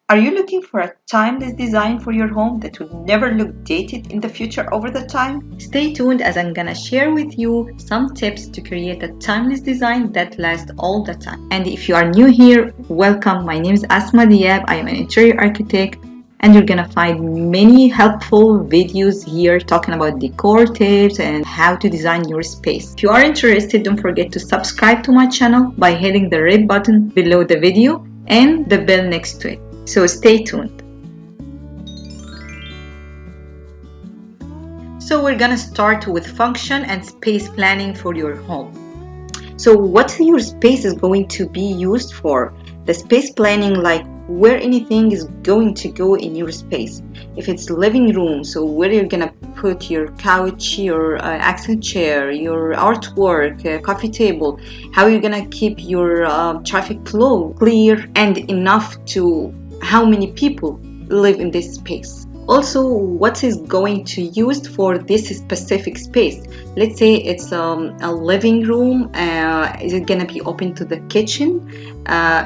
Are you looking for a timeless design for your home that will never look dated in the future over the time? Stay tuned as I'm gonna share with you some tips to create a timeless design that lasts all the time. And if you are new here, welcome. My name is Asma Diab. I am an interior architect, and you're gonna find many helpful videos here talking about decor tips and how to design your space. If you are interested, don't forget to subscribe to my channel by hitting the red button below the video and the bell next to it. So stay tuned. So we're gonna start with function and space planning for your home. So what your space is going to be used for? The space planning, like where anything is going to go in your space. If it's living room, so where you're gonna put your couch, your accent chair, your artwork, coffee table, how you're gonna keep your traffic flow clear and enough to how many people live in this space. Also, what is going to used for this specific space? Let's say it's a living room. Is it gonna be open to the kitchen?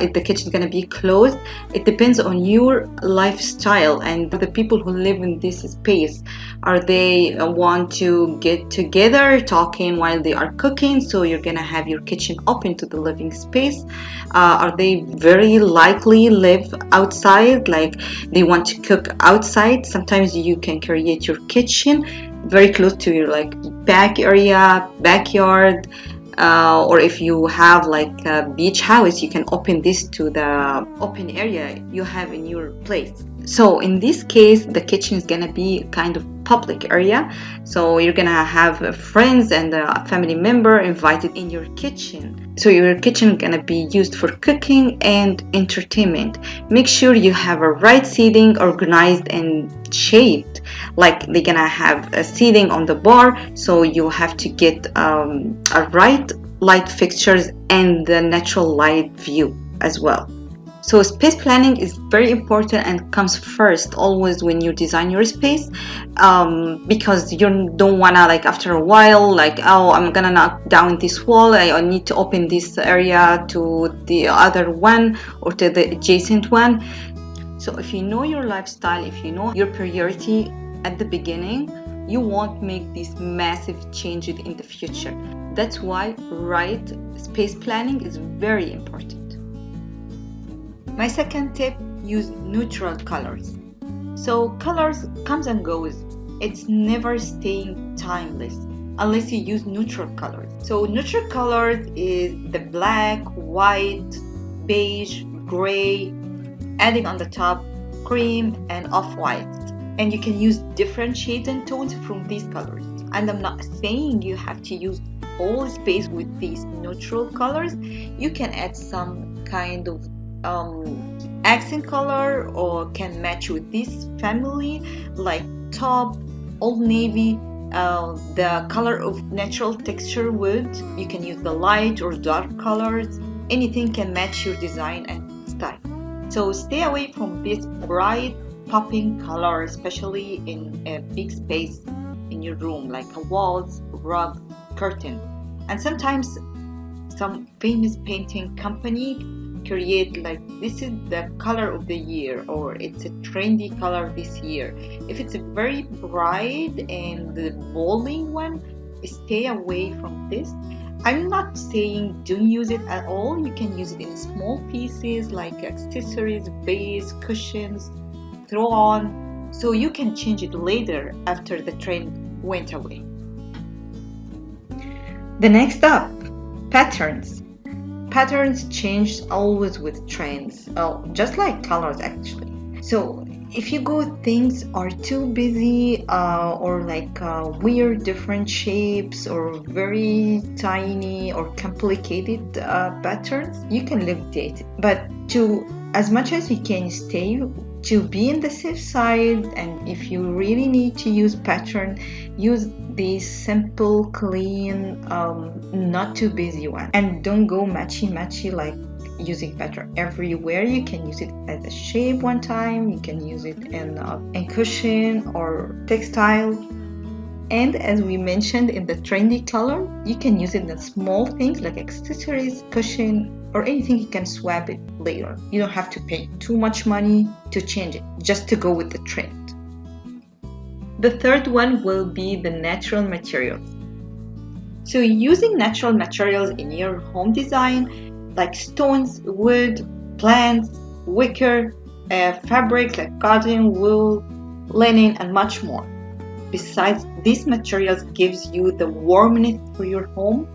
Is the kitchen gonna be closed? It depends on your lifestyle and the people who live in this space. Are they want to get together talking while they are cooking? So you're gonna have your kitchen open to the living space. Are they very likely live outside? Like they want to cook outside? Sometimes you can create your kitchen very close to your like back area, backyard, or if you have like a beach house, you can open this to the open area you have in your place. So in this case, the kitchen is gonna be kind of public area. So you're gonna have friends and a family member invited in your kitchen. So your kitchen is gonna be used for cooking and entertainment. Make sure you have a right seating organized and shaped. Like they're gonna have a seating on the bar, so you have to get a right light fixtures and the natural light view as well. So space planning is very important and comes first always when you design your space, because you don't wanna like after a while like, oh, I'm gonna knock down this wall, I need to open this area to the other one or to the adjacent one. So if you know your lifestyle, if you know your priority at the beginning, you won't make these massive changes in the future. That's why right space planning is very important. My second tip, use neutral colors. So colors comes and goes. It's never staying timeless unless you use neutral colors. So neutral colors is the black, white, beige, gray, adding on the top cream and off-white. And you can use different shades and tones from these colors. And I'm not saying you have to use whole space with these neutral colors. You can add some kind of accent color or can match with this family, like taupe, old navy, the color of natural texture wood. You can use the light or dark colors. Anything can match your design and style. So stay away from this bright popping color, especially in a big space in your room, like a walls, rug, curtain. And sometimes some famous painting company create like this is the color of the year, or it's a trendy color this year. If it's a very bright and the bolding one, stay away from this. I'm not saying don't use it at all. You can use it in small pieces like accessories, base, cushions, throw on, so you can change it later after the trend went away. The next up, patterns. Patterns change always with trends, just like colors actually. So if you go things are too busy or like weird different shapes or very tiny or complicated patterns, you can look dated. But to as much as you can stay to be in the safe side, and if you really need to use pattern, use these simple, clean, not too busy one, and don't go matchy like using pattern everywhere. You can use it as a shape one time, you can use it in cushion or textile. And as we mentioned in the trendy color, you can use it in small things like accessories, cushion, or anything. You can swap it later. You don't have to pay too much money to change it, just to go with the trend. The third one will be the natural materials. So using natural materials in your home design, like stones, wood, plants, wicker, fabrics like cotton, wool, linen, and much more. Besides, these materials gives you the warmth for your home.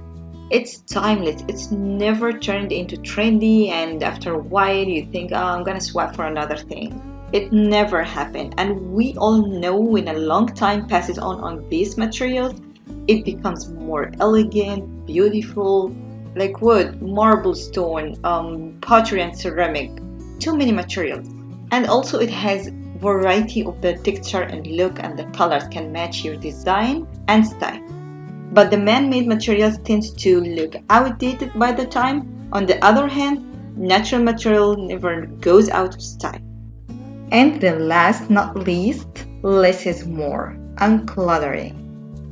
It's timeless. It's never turned into trendy, and after a while you think, oh, I'm gonna swap for another thing. It never happened, and we all know when a long time passes on these materials, it becomes more elegant, beautiful, like wood, marble, stone, pottery, and ceramic. Too many materials, and also it has variety of the texture and look, and the colors can match your design and style. But the man-made materials tend to look outdated by the time. On the other hand, natural material never goes out of style. And the last not least, less is more, uncluttering.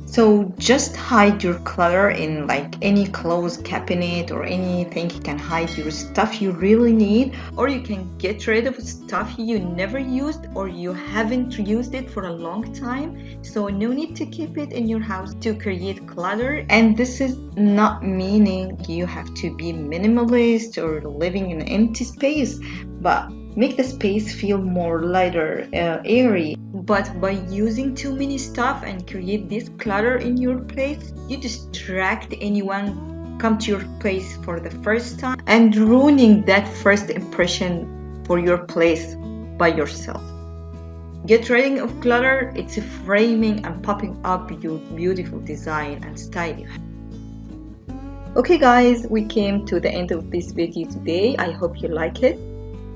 So just hide your clutter in like any clothes cabinet or anything. You can hide your stuff you really need, or you can get rid of stuff you never used or you haven't used it for a long time. So no need to keep it in your house to create clutter. And this is not meaning you have to be minimalist or living in an empty space, but make the space feel more lighter, airy. But by using too many stuff and create this clutter in your place, you distract anyone come to your place for the first time and ruining that first impression for your place by yourself. Get rid of clutter. It's framing and popping up your beautiful design and style you have. Okay guys, we came to the end of this video today. I hope you like it.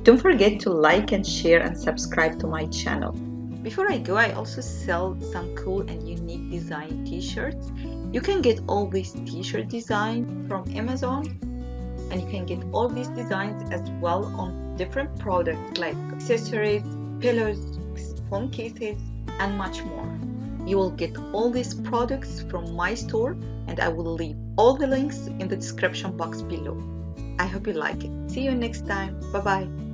Don't forget to like and share and subscribe to my channel. Before I go, I also sell some cool and unique design t-shirts. You can get all these t-shirt designs from Amazon, and you can get all these designs as well on different products like accessories, pillows, phone cases, and much more. You will get all these products from my store, and I will leave all the links in the description box below. I hope you like it. See you next time. Bye bye.